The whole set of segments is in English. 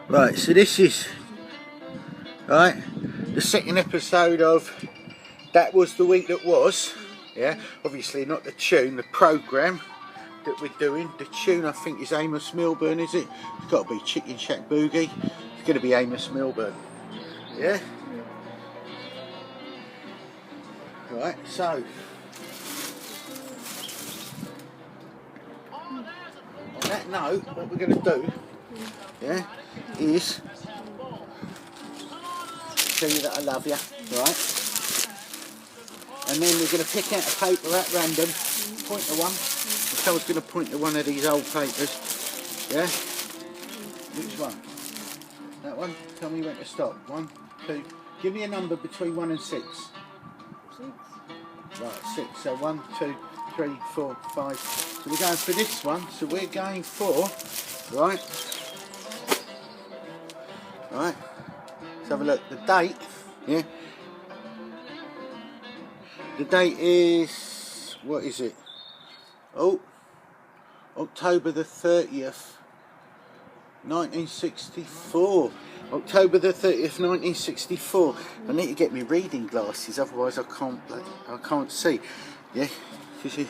Right, so this is right the second episode of That Was the Week That Was. Yeah, obviously not the tune, the programme that we're doing. The tune I think is Amos Milburn, is it? It's got to be Chicken Shack Boogie. It's going to be Amos Milburn. Yeah. Right, so on that note, what we're going to do, yeah, is tell you that I love you, right? And then we're going to pick out a paper at random, point to one. So I was going to point to one of these old papers, yeah? Which one? That one? Tell me when to stop. 1, 2. Give me a number between 1 and 6. 6. Right, 6. So 1, 2, 3, 4, 5. So we're going for this one. So we're going for, right? Right. Let's have a look. The date, yeah? The date is, what is it? Oh, October the 30th, 1964. October the 30th, 1964. I need to get me reading glasses, otherwise I can't see. Yeah, because you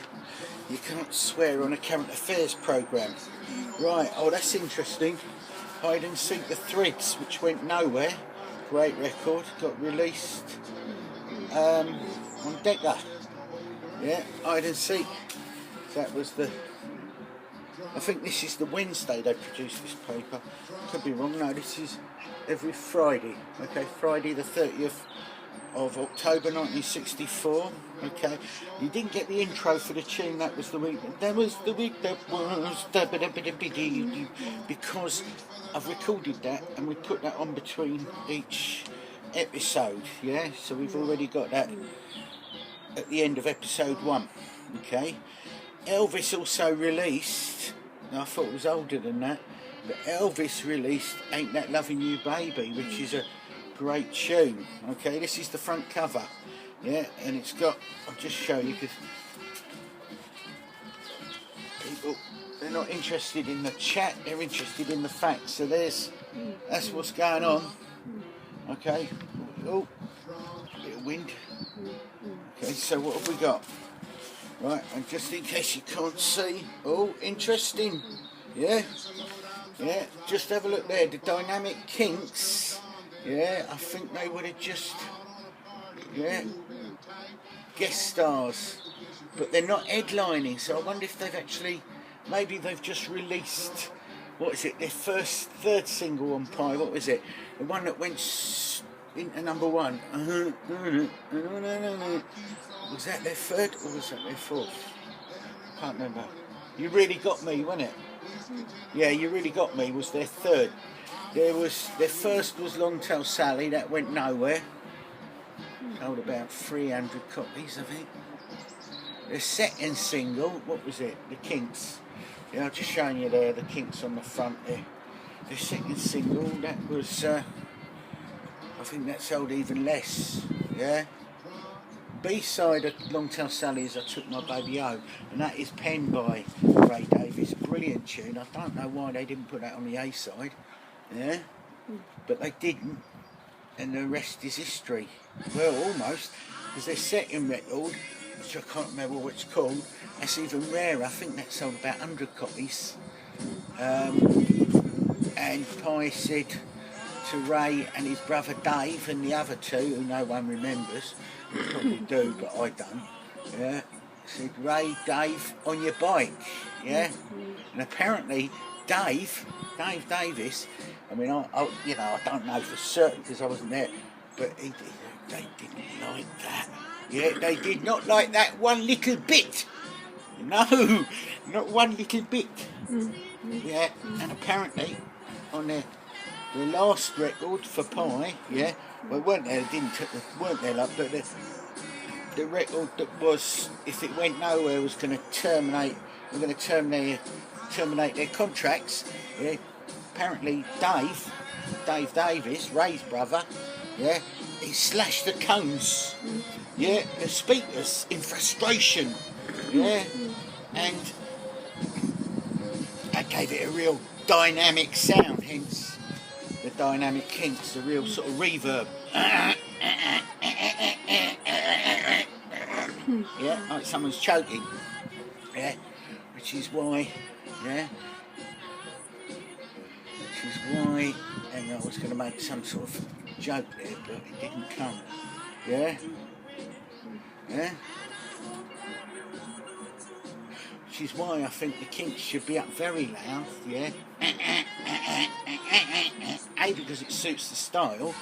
can't swear on a current affairs programme. Right, oh that's interesting. Hide and Seek the Threads, which went nowhere. Great record, got released on Decca. Yeah, Hide and Seek. So that was the, I think this is the Wednesday they produced this paper. Could be wrong, no, this is every Friday. Okay, Friday the 30th of October 1964. Okay, you didn't get the intro for the tune. That was the week that was, because I've recorded that and we put that on between each episode. Yeah, so we've already got that at the end of episode 1. Okay, Elvis also released, I thought it was older than that, but Elvis released Ain't That Loving You Baby, which is a great tune. Okay, this is the front cover, yeah, and it's got, I'll just show you because people, they're not interested in the chat, they're interested in the facts. So that's what's going on. Okay, oh, bit of wind. Okay, so what have we got? Right, and just in case you can't see, oh, interesting. Yeah, yeah, just have a look there. The Dynamic Kinks. Yeah, I think they would have just, yeah, guest stars, but they're not headlining, so I wonder if they've actually, maybe they've just released, what is it, their third single on Pie, what was it, the one that went into number 1, was that their third, or was that their fourth? Can't remember. You Really Got Me, wasn't it? Yeah, You Really Got Me was their third. Their first was Long Tall Sally, that went nowhere. Sold about 300 copies, I think. The second single, what was it? The Kinks. Yeah, I'm just showing you there, the Kinks on the front there. The second single, that was, I think that sold even less. Yeah. B-side of Long Tall Sally is I Took My Baby Home, and that is penned by Ray Davies. Brilliant tune. I don't know why they didn't put that on the A-side. Yeah, but they didn't, and the rest is history. Well, almost, because their second record, which I can't remember what it's called, that's even rarer. I think that sold about 100 copies. And Pye said to Ray and his brother Dave and the other two, who no one remembers, you probably do, but I don't. Yeah, said, Ray, Dave, on your bike. Yeah, and apparently Dave Davis, I mean, I you know, I don't know for certain because I wasn't there, but they didn't like that. Yeah, they did not like that one little bit. No, not one little bit. Yeah, and apparently on their last record for Pie, yeah, well, weren't there like, but the record that was, if it went nowhere, was going to terminate. We're going to terminate their contracts. Yeah, apparently Dave Davis, Ray's brother, yeah, he slashed the cones, yeah, the speakers in frustration, yeah, and that gave it a real dynamic sound, hence dynamic Kinks, the real sort of reverb. Yeah, like someone's choking. Yeah, which is why, yeah, which is why, and I was going to make some sort of joke there, but it didn't come. Yeah, yeah. Which is why I think the Kinks should be up very loud, yeah. A, because it suits the style.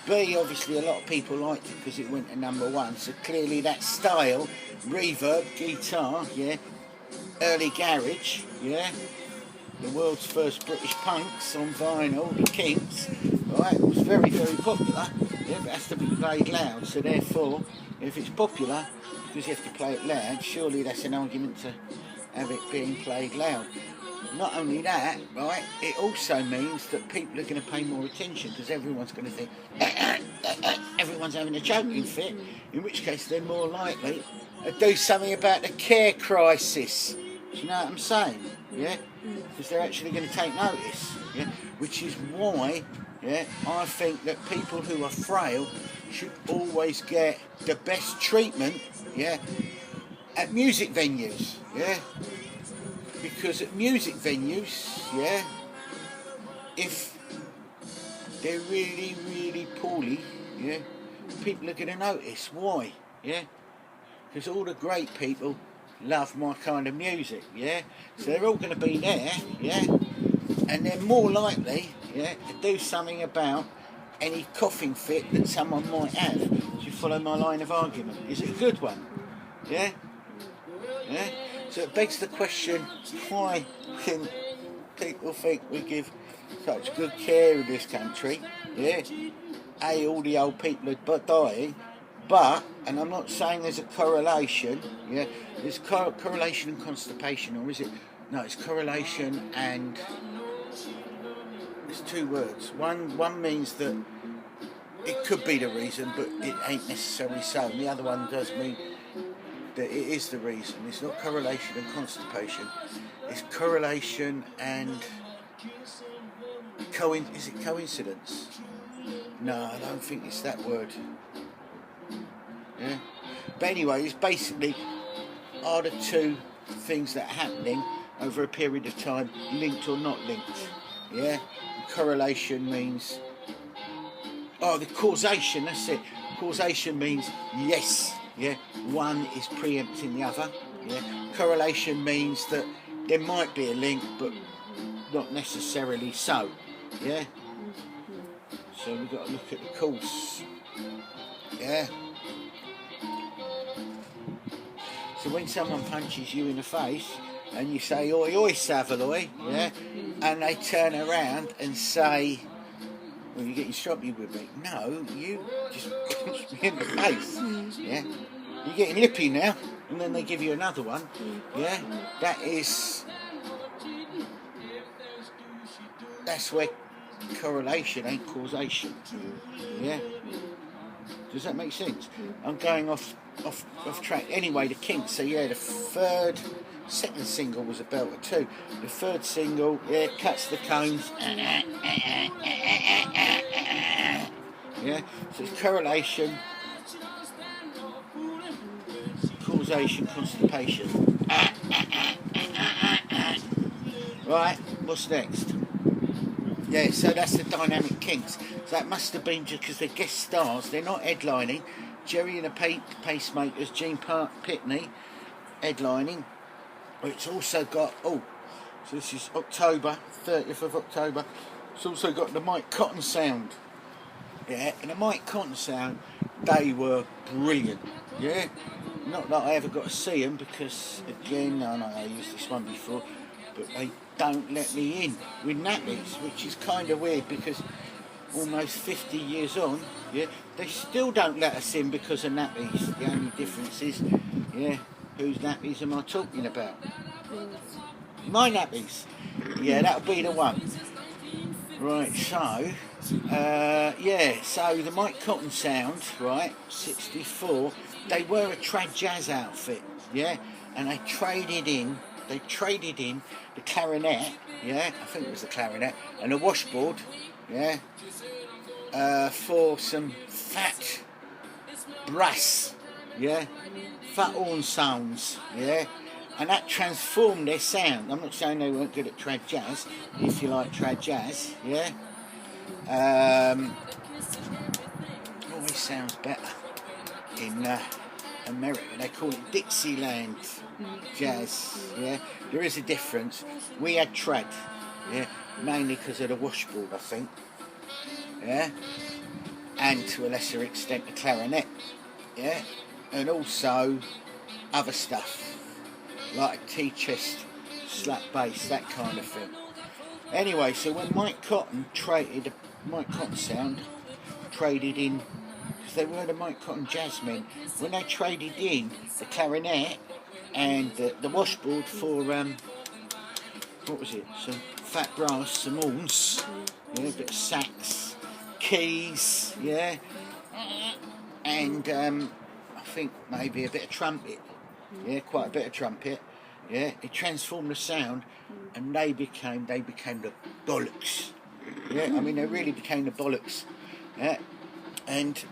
B, obviously a lot of people liked it because it went to #1. So clearly that style, reverb, guitar, yeah. Early garage, yeah. The world's first British punks on vinyl, the Kinks, right, it was very, very popular, yeah, but it has to be played loud, so therefore, if it's popular, because you have to play it loud, surely that's an argument to have it being played loud. Not only that, right, it also means that people are going to pay more attention, because everyone's going to think, everyone's having a choking fit, in which case they're more likely to do something about the care crisis. Do you know what I'm saying? Yeah? Because they're actually going to take notice. Yeah? Which is why, yeah, I think that people who are frail should always get the best treatment, yeah, at music venues. Yeah? Because at music venues, yeah, if they're really, really poorly, yeah, people are going to notice. Why? Yeah? Because all the great people love my kind of music, yeah? So they're all going to be there, yeah? And they're more likely, yeah, to do something about any coughing fit that someone might have. Do you follow my line of argument? Is it a good one? Yeah? Yeah? So it begs the question, why can people think we give such good care in this country, yeah? A, all the old people are dying, but, and I'm not saying there's a correlation, yeah, there's correlation and constipation, or is it? No, it's correlation and, it's two words. One means that it could be the reason, but it ain't necessarily so, and the other one does mean that it is the reason. It's not correlation and constipation, it's correlation and, is it coincidence? No, I don't think it's that word. Yeah. But anyway, it's basically, are the two things that are happening over a period of time linked or not linked? Yeah. Correlation means, oh, the causation, that's it. Causation means yes, yeah, one is preempting the other. Yeah. Correlation means that there might be a link, but not necessarily so. Yeah. So we've got to look at the cause. Yeah. So when someone punches you in the face and you say, oi, oi, Savaloy, yeah, and they turn around and say, well, you're getting stroppy with me. No, you just punched me in the face, yeah. You're getting lippy now, and then they give you another one, yeah. That's where correlation ain't causation, yeah. Does that make sense? I'm going off track. Anyway, the Kinks. So yeah, the second single was a belter too. The third single, yeah, Cuts the Cones. Yeah. So it's correlation, causation, constipation. Right. What's next? Yeah, so that's the dynamic Kinks. So that must have been just because they're guest stars, they're not headlining. Jerry and the Pacemakers, Gene Pitney headlining. It's also got, so this is October, 30th of October. It's also got the Mike Cotton Sound. Yeah, and the Mike Cotton Sound, they were brilliant. Yeah, not that I ever got to see them because, again, I know I used this one before, but they don't let me in with nappies, which is kind of weird because almost 50 years on, yeah, they still don't let us in because of nappies. The only difference is, yeah, whose nappies am I talking about? My nappies. Yeah, that'll be the one. Right, so, yeah, so the Mike Cotton Sound, right, 64, they were a trad jazz outfit, yeah, and they traded in the clarinet, yeah, I think it was the clarinet, and the washboard, yeah, for some fat brass, yeah, fat horn sounds, yeah, and that transformed their sound. I'm not saying they weren't good at trad jazz, if you like trad jazz, yeah. Always sounds better in America. They call it Dixieland jazz, yeah. There is a difference. We had trad, yeah, mainly because of the washboard, I think, yeah, and to a lesser extent the clarinet, yeah, and also other stuff like a T-chest, slap bass, that kind of thing. Anyway, so when Mike Cotton sound traded in, because they were the Mike Cotton Jazzmen, when they traded in the clarinet and the washboard for what was it? Some fat brass, some horns, yeah, a bit of sax, keys, yeah, and I think maybe a bit of trumpet, yeah, quite a bit of trumpet, yeah. It transformed the sound, and they became the bollocks, yeah. I mean, they really became the bollocks, yeah. And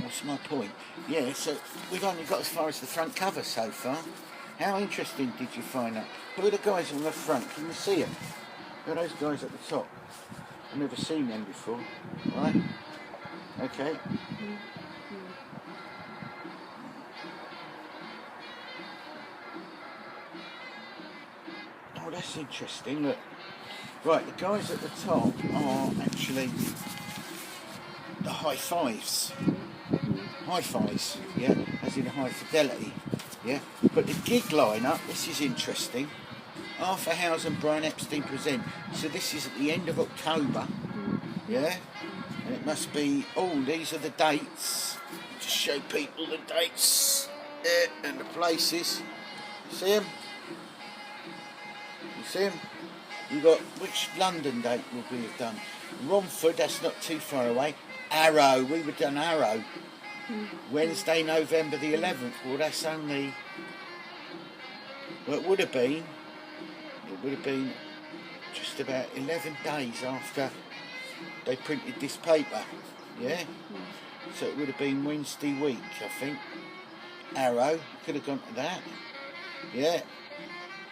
what's my point? Yeah, so we've only got as far as the front cover so far. How interesting did you find that? Who are the guys on the front? Can you see them? Who are those guys at the top? I've never seen them before. Right? Okay. Oh, that's interesting. Look. Right, the guys at the top are actually the high fives. Hi-Fis, yeah, as in high fidelity, yeah. But the gig lineup, this is interesting. Arthur Howes and Brian Epstein present. So this is at the end of October, yeah. And it must be. Oh, these are the dates. Just show people the dates, yeah, and the places. You see them? You see them? You got which London date will we have done? Romford, that's not too far away. Arrow, we would have done Arrow. Wednesday, November the 11th. Well, that's only. Well, it would have been just about 11 days after they printed this paper, yeah? So it would have been Wednesday week, I think. Arrow, could have gone to that, yeah.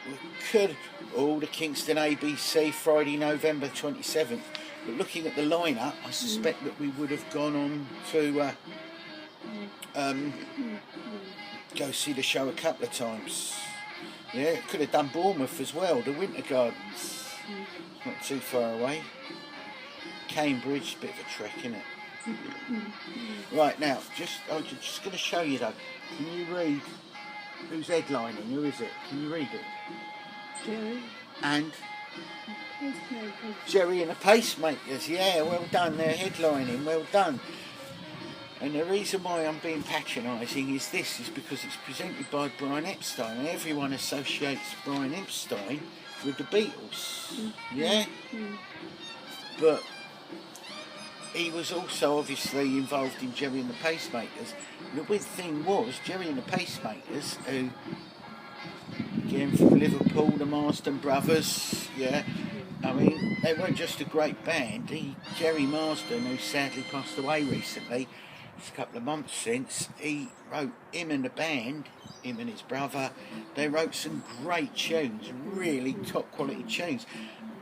We could, the Kingston ABC, Friday, November 27th. But looking at the lineup, I suspect that we would have gone on to go see the show a couple of times. Yeah, could have done Bournemouth as well, the Winter Gardens. Not too far away. Cambridge, bit of a trek, isn't it? Right, now, I'm just going to show you though. Can you read who's headlining? Who is it? Can you read it? Jerry. And? Pacemakers. Jerry and the Pacemakers, yeah, well done, they're headlining, well done. And the reason why I'm being patronising is because it's presented by Brian Epstein, and everyone associates Brian Epstein with the Beatles, yeah? But he was also obviously involved in Jerry and the Pacemakers. The weird thing was, Jerry and the Pacemakers, who, again from Liverpool, the Marsden brothers, yeah, I mean, they weren't just a great band. Jerry Marsden, who sadly passed away recently, a couple of months since, he wrote, him and the band, him and his brother, they wrote some great tunes, really top quality tunes.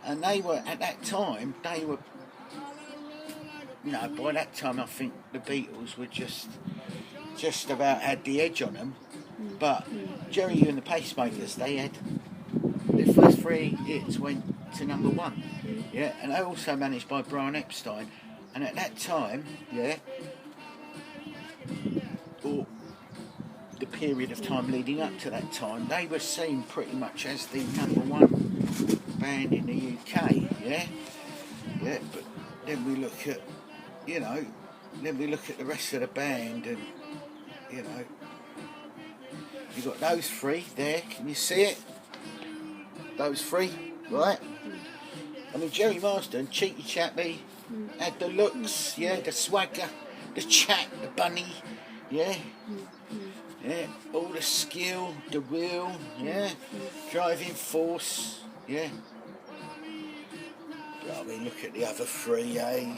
And they were, at that time, by that time I think the Beatles were just about had the edge on them. But Jerry and the Pacemakers, they had, their first 3 hits went to number 1, yeah, and they also managed by Brian Epstein. And at that time, yeah, or the period of time leading up to that time, they were seen pretty much as the number 1 band in the UK, yeah. But then we look at, the rest of the band, and you got those 3 there. Can you see it? Those 3, right? I mean, Jerry Marsden, cheeky chappy, had the looks, yeah, the swagger, the chat, the bunny, yeah, all the skill, the will, yeah, driving force, yeah. I mean, look at the other three, eh?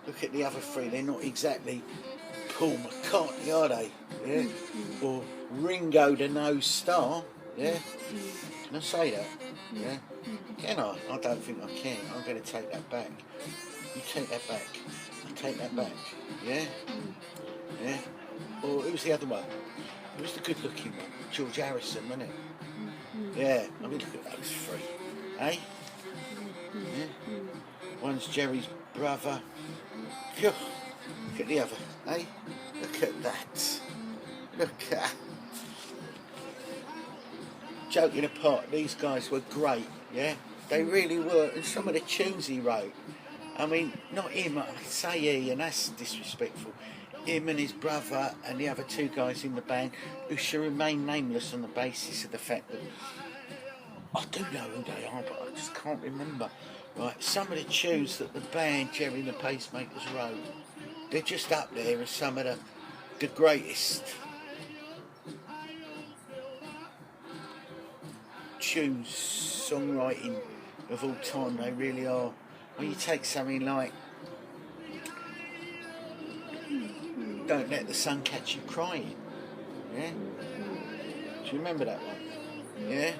Look at the other three. They're not exactly Paul McCartney, are they? Yeah. Or Ringo the No Star. Yeah. Can I say that? Yeah. Can I? I don't think I can. I'm going to take that back. You take that back. I take that back. Yeah. Yeah. Or who was the other one? Who was the good-looking one? George Harrison, wasn't it? Yeah. I mean, look at those three, eh? Yeah. One's Jerry's brother. Phew. Look at the other, eh? Look at that. Look at. Joking apart, these guys were great, yeah? They really were. And some of the tunes he wrote, I mean, not him, I say he, and that's disrespectful. Him and his brother and the other two guys in the band who should remain nameless on the basis of the fact that I do know who they are, but I just can't remember. Right, some of the tunes that the band Jerry and the Pacemakers wrote, they're just up there as some of the greatest tunes, songwriting of all time. They really are. When you take something like Don't Let the Sun Catch You Crying, yeah? Do you remember that one? Yeah?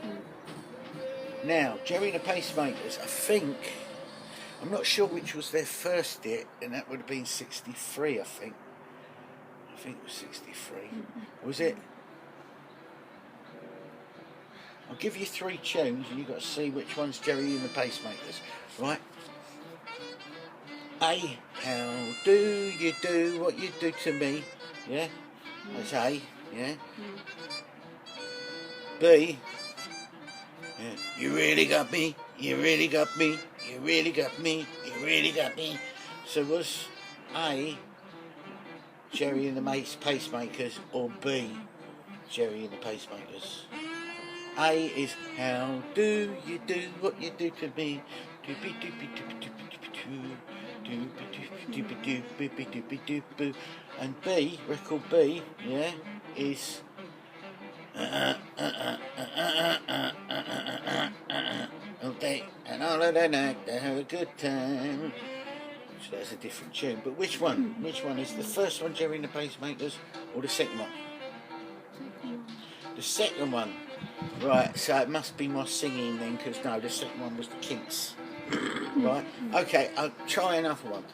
Now, Jerry and the Pacemakers, I think, I'm not sure which was their first hit, and that would have been 63, I think. I think it was 63. Was it? I'll give you three tunes, and you've got to see which one's Jerry and the Pacemakers, right? A, how do you do what you do to me? Yeah? That's A, yeah? B, yeah. You really got me, you really got me, you really got me, you really got me. So was A, Jerry and the Pacemakers, or B, Jerry and the Pacemakers? A is how do you do what you do to me? And B, record B, yeah, is all day and all of the night to have a good time. So that's a different tune. But which one? Which one is the first one, Jerry and the Pacemakers, or the second one? The second one. Right, so it must be my singing then, because no, the second one was the Kinks. Right, okay, I'll try another one.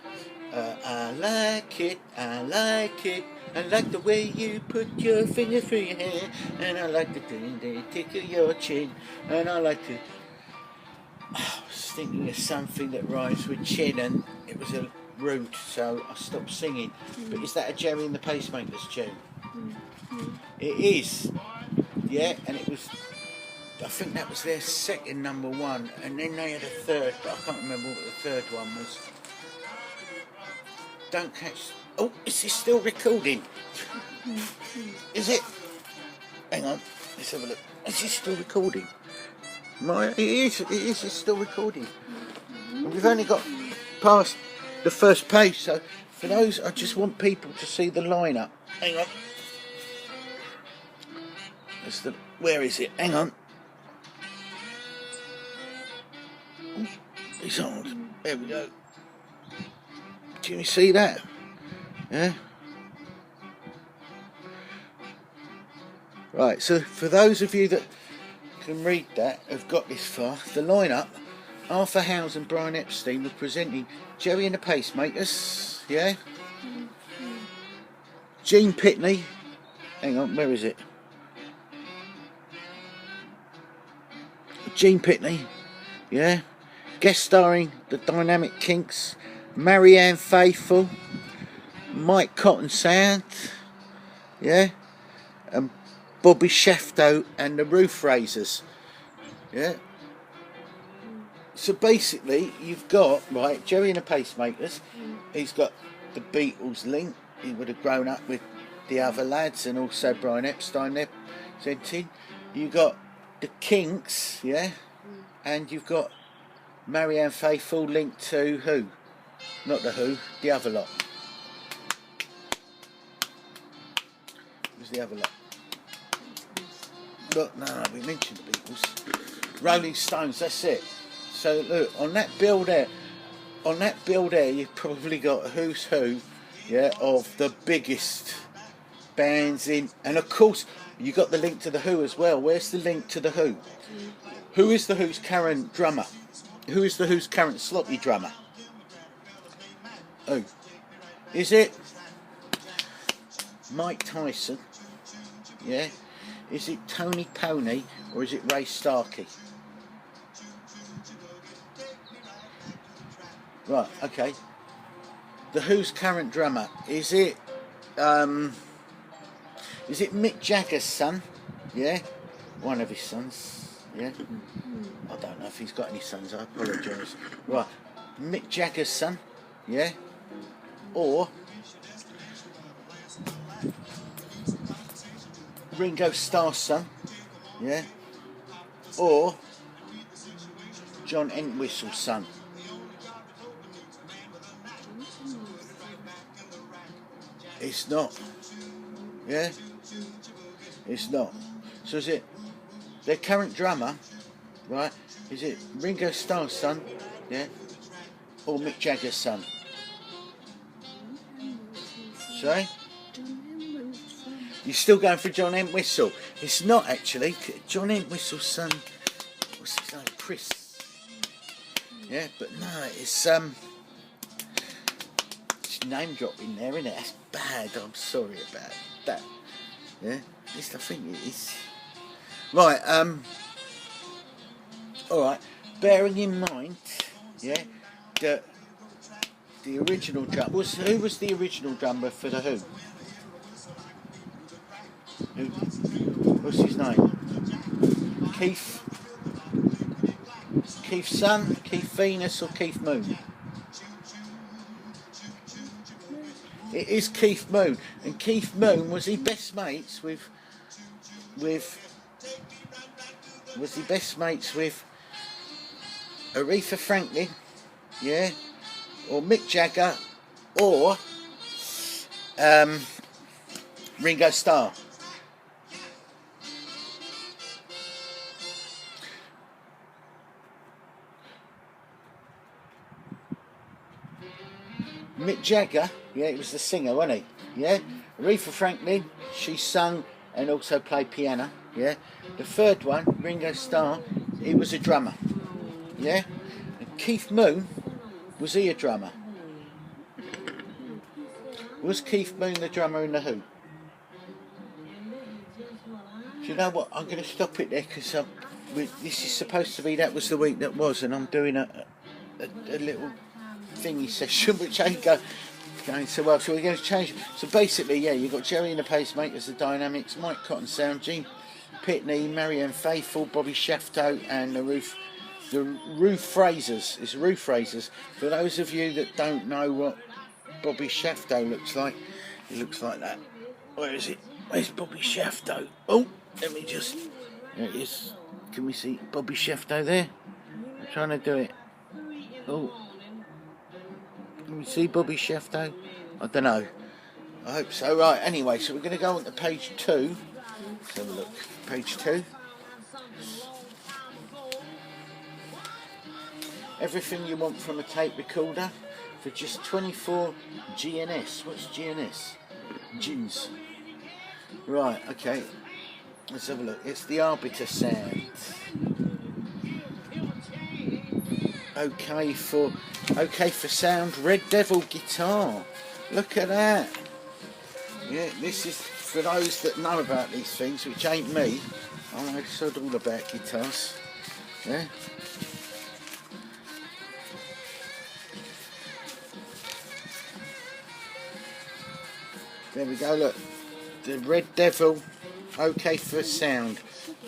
I like it, I like it, I like the way you put your finger through your hair, and I like the thing they tickle your chin, and I like to. I was thinking of something that rhymes with chin, and it was a rude, so I stopped singing. But is that a Jerry and the Pacemakers tune? It is, yeah, and it was. I think that was their second number one, and then they had a third, but I can't remember what the third one was. Don't catch. Oh, is this still recording? Is it? Hang on, let's have a look. Is this still recording? It is. It's still recording. And we've only got past the first page, so for those, I just want people to see the lineup. Hang on. Where is it? Hang on. It's on. There we go. Can you see that? Yeah. Right. So for those of you that can read that, have got this far, the lineup: Arthur Howes and Brian Epstein were presenting Jerry and the Pacemakers. Yeah. Gene Pitney. Hang on. Where is it? Gene Pitney. Yeah. Guest starring the dynamic Kinks, Marianne Faithfull, Mike Cotton Sound, yeah, and Bobby Shafto and the Roof Raisers, yeah. So basically, you've got, right, Jerry and the Pacemakers. He's got the Beatles link. He would have grown up with the other lads, and also Brian Epstein there presenting. You've got the Kinks, yeah, and you've got Marianne Faithfull linked to who? Not the Who, the other lot. Who's the other lot? Look, no, we mentioned the Beatles. Rolling Stones, that's it. So look, on that bill there, on that bill there, you've probably got a who's who, yeah, of the biggest bands in, and of course you got the link to the Who as well. Where's the link to the Who? Who is the Who's current drummer? Who is the Who's current sloppy drummer? Who? Is it Mike Tyson? Yeah? Is it Tony Pony or is it Ray Starkey? Right, okay. The Who's current drummer, is it Mick Jagger's son? Yeah? One of his sons. Yeah? I don't know if he's got any sons, I apologise. Right. Mick Jagger's son? Yeah? Or Ringo Starr's son? Yeah? Or John Entwistle's son? It's not. Yeah? It's not. So is it their current drummer, right? Is it Ringo Starr's son? Yeah? Or Mick Jagger's son? Sorry? You're still going for John Entwistle. It's not actually. John Entwistle's son, what's his name? Chris. Yeah, but no, it's name dropping there, isn't it? That's bad. I'm sorry about that. Yeah, at least I think it is. Right. All right. Bearing in mind, yeah, that the original drummer who was the original drummer for the Who? What's his name? Keith's son, Keith Venus, or Keith Moon? It is Keith Moon, and Keith Moon was he best mates with Aretha Franklin, yeah, or Mick Jagger, or Ringo Starr? Mick Jagger, yeah, he was the singer, wasn't he? Yeah. Aretha Franklin, she sung and also played piano. Yeah. The third one, Ringo Starr, he was a drummer. Yeah. And Keith Moon, was he a drummer? Was Keith Moon the drummer in the Who? Do you know what? I'm going to stop it there because this is supposed to be that was the week that was, and I'm doing a little thingy session which ain't going so well, so we're going to change it. So basically, yeah, you've got Jerry and the Pacemakers, the Dynamics, Mike Cotton Sound, Gene Pitney, Marianne Faithfull, Bobby Shafto, and the Roof Frasers. It's Roof Frasers. For those of you that don't know what Bobby Shafto looks like, he looks like that. Where is it? Where's Bobby Shafto? Oh, let me just, there it is. Can we see Bobby Shafto there? I'm trying to do it. Oh, can we see Bobby Shafto? I don't know. I hope so. Right, anyway, so we're going to go on to page 2. Let's have a look. Page 2. Everything you want from a tape recorder for just 24 GNS. What's GNS? Gins. Right, okay. Let's have a look. It's the Arbiter sound. Okay for sound, Red Devil guitar. Look at that. Yeah, this is for those that know about these things, which ain't me. I know sod all about guitars. Yeah. There we go, look. The Red Devil, okay for sound.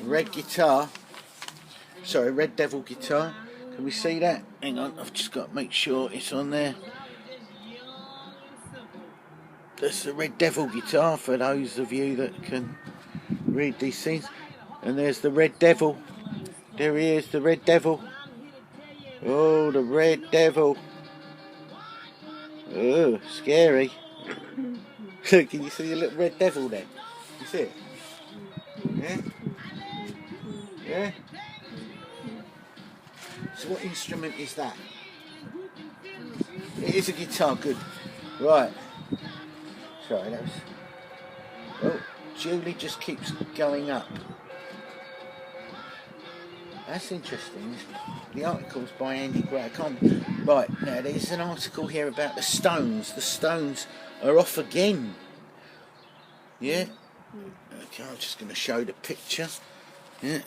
Red Devil guitar. Can we see that? Hang on, I've just got to make sure it's on there. That's the Red Devil guitar for those of you that can read these things. And there's the Red Devil. There he is, the Red Devil. Oh, the Red Devil. Oh, scary. Can you see the little Red Devil there? You see it? Yeah? Yeah? So what instrument is that? It is a guitar, good. Right. Sorry, that was... Oh, Julie just keeps going up. That's interesting. The article's by Andy Gray. Right, now there's an article here about the Stones. The Stones are off again. Yeah? Okay, I'm just going to show the picture. Yeah.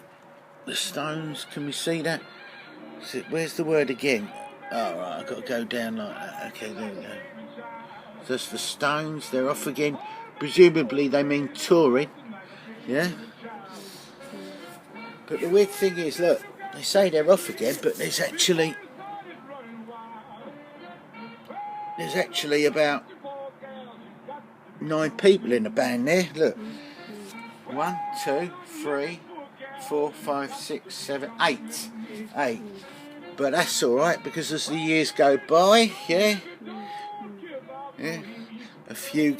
The Stones, can we see that? Where's the word again? Oh, right, I've got to go down like that. Okay, there we go. That's the Stones, they're off again. Presumably they mean touring. Yeah? But the weird thing is, look, they say they're off again, but there's actually about 9 people in the band there. Look, 1, 2, 3, 4, 5, 6, 7, 8. 8. But that's all right because as the years go by, yeah, a few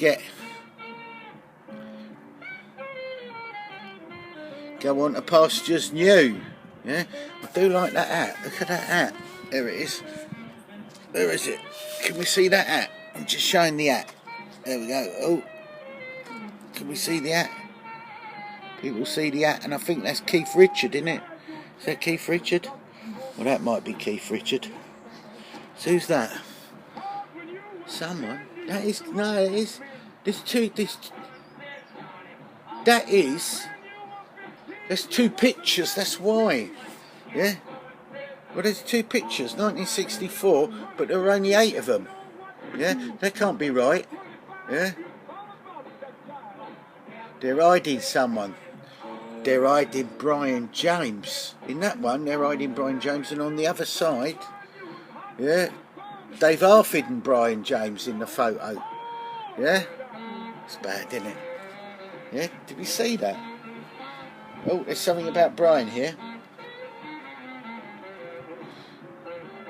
go on to pastures new. Yeah, I do like that hat. Look at that hat. There it is. Where is it? Can we see that hat? I'm just showing the hat. There we go. Oh, can we see the hat? People see the hat, and I think that's Keith Richard, isn't it? Is that Keith Richard? Well, that might be Keith Richard. So who's that? Someone? That is... No, it is... There's two... That is... There's 2 pictures, that's why. Yeah? Well, there's 2 pictures, 1964, but there were only 8 of them. Yeah? That can't be right. Yeah? They're hiding someone. They're hiding Brian James. In that one, they're hiding Brian James, and on the other side, yeah, they've half hidden Brian James in the photo. Yeah? It's bad, isn't it? Yeah? Did we see that? Oh, there's something about Brian here.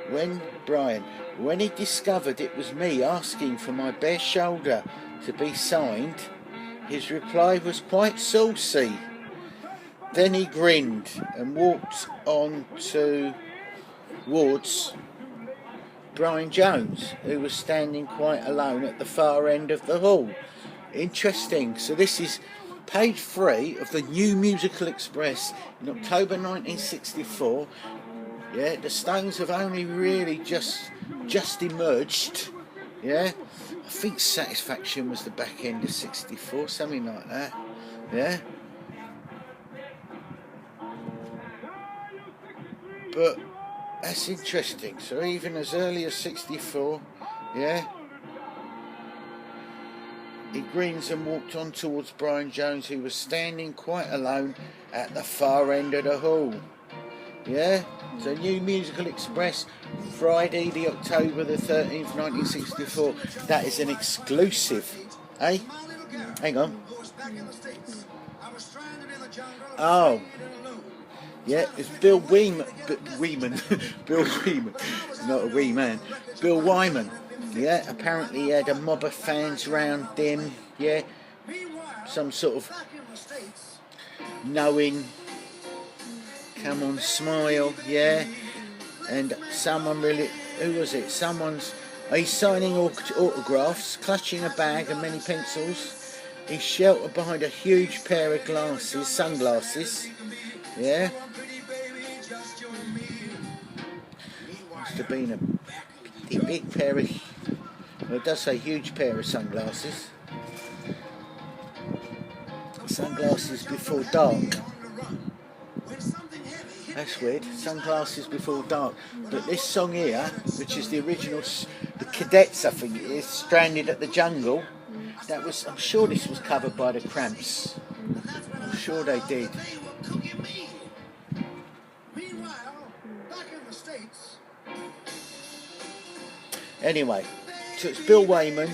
When he discovered it was me asking for my bare shoulder to be signed, his reply was quite saucy. Then he grinned and walked on towards Brian Jones, who was standing quite alone at the far end of the hall. Interesting. So this is page 3 of the New Musical Express in October 1964. Yeah, the Stones have only really just emerged. Yeah, I think Satisfaction was the back end of 64, something like that. Yeah. But that's interesting. So even as early as 64, yeah, he grins and walked on towards Brian Jones, who was standing quite alone at the far end of the hall. Yeah, so New Musical Express, Friday the October the 13th, 1964. That is an exclusive. Eh? Hang on. Oh. Yeah, it's Bill Wyman. Bill Wyman. Not a wee man. Bill Wyman. Yeah, apparently he had a mob of fans round him. Yeah, some sort of knowing, come on, smile. Yeah, and someone really, who was it? He's signing autographs, clutching a bag and many pencils. He's sheltered behind a huge pair of sunglasses. Yeah. Must have been a big pair of... Well, it does say huge pair of sunglasses. Sunglasses before dark. That's weird. Sunglasses before dark. But this song here, which is the original, the Cadets, I think it is, Stranded at the Jungle. I'm sure this was covered by the Cramps. I'm sure they did. Anyway, so it's Bill Wyman.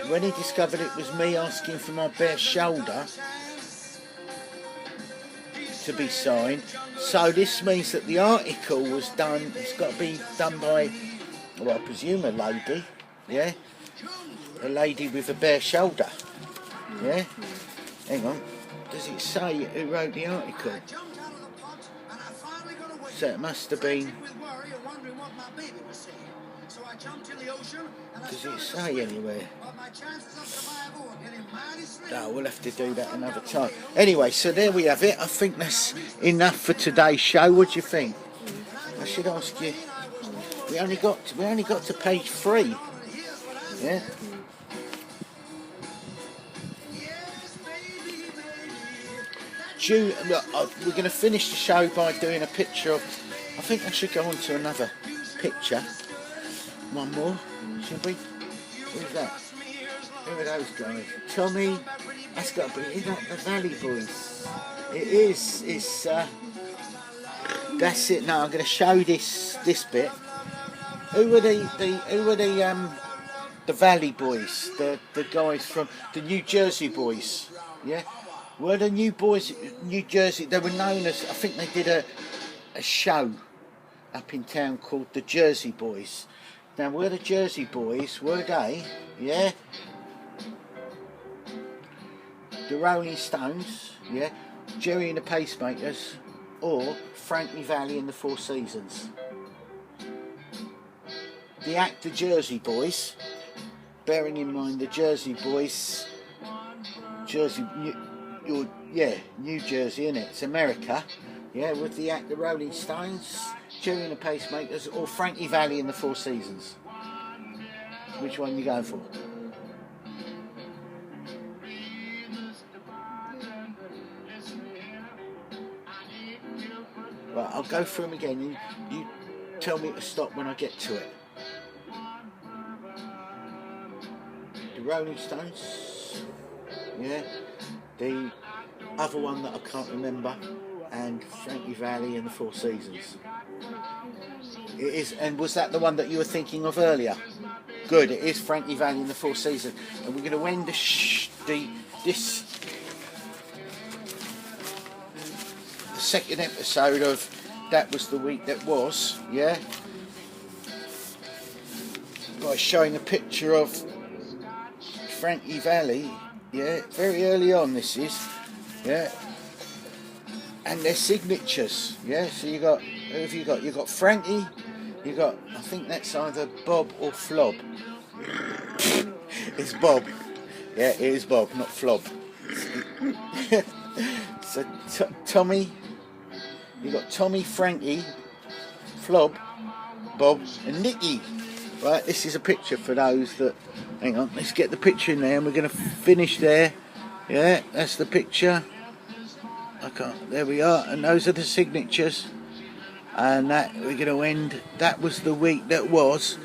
When he discovered it was me asking for my bare shoulder to be signed, so this means that the article was done, it's got to be done by, well, I presume a lady, yeah? A lady with a bare shoulder, yeah? Hang on, does it say who wrote the article? So it must have been. Does it say anywhere? No, we'll have to do that another time. Anyway, so there we have it. I think that's enough for today's show. What do you think? I should ask you. We only got to page 3. Yeah. Look, we're going to finish the show by doing a picture of. I think I should go on to another picture. One more, should we? Who's that? Who are those guys? Tommy. That's got to be. Isn't that the Valli Boys? It is. It's. That's it. Now I'm going to show this bit. Who are the Valli Boys? The guys from the New Jersey Boys. Yeah. Were the New Jersey? They were known as. I think they did a show up in town called the Jersey Boys. Now, were the Jersey Boys? Were they? Yeah. The Rolling Stones. Yeah. Jerry and the Pacemakers, or Frankie Valli and the Four Seasons. The act, the Jersey Boys. Bearing in mind the Jersey Boys. New Jersey, innit? It's America. Yeah, with the act, the Rolling Stones, Jerry and the Pacemakers, or Frankie Valli and the Four Seasons. Which one are you going for? Right, I'll go through them again. You tell me to stop when I get to it. The Rolling Stones. Yeah. The other one that I can't remember, and Frankie Valli and the Four Seasons. It is, and was that the one that you were thinking of earlier? Good, it is Frankie Valli and the Four Seasons, and we're going to end the second episode of That Was the Week That Was, yeah, by showing a picture of Frankie Valli. Yeah, very early on this is, yeah, and their signatures, yeah. So you got, who have you got? You got Frankie, you got, I think that's either Bob or Flob. It's Bob, yeah, it is Bob, not Flob. So Tommy, you got Tommy, Frankie, Flob, Bob, and Nicky. Right, this is a picture for those that. Hang on, let's get the picture in there, and we're going to finish there. Yeah, that's the picture. I can't. There we are, and those are the signatures. And that we're going to end. That was the week that was.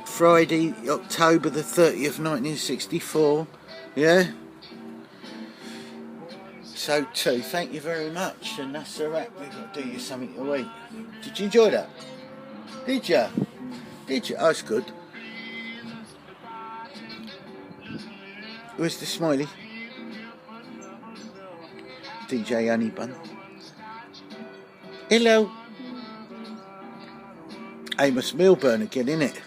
Friday, October the 30th, 1964. Yeah. So thank you very much, and that's a wrap. We've got to do you something to eat. Did you enjoy that? Did you? Did you? Oh, that's good. Where's the smiley? DJ Honeybun. Hello. Amos Milburn again, innit?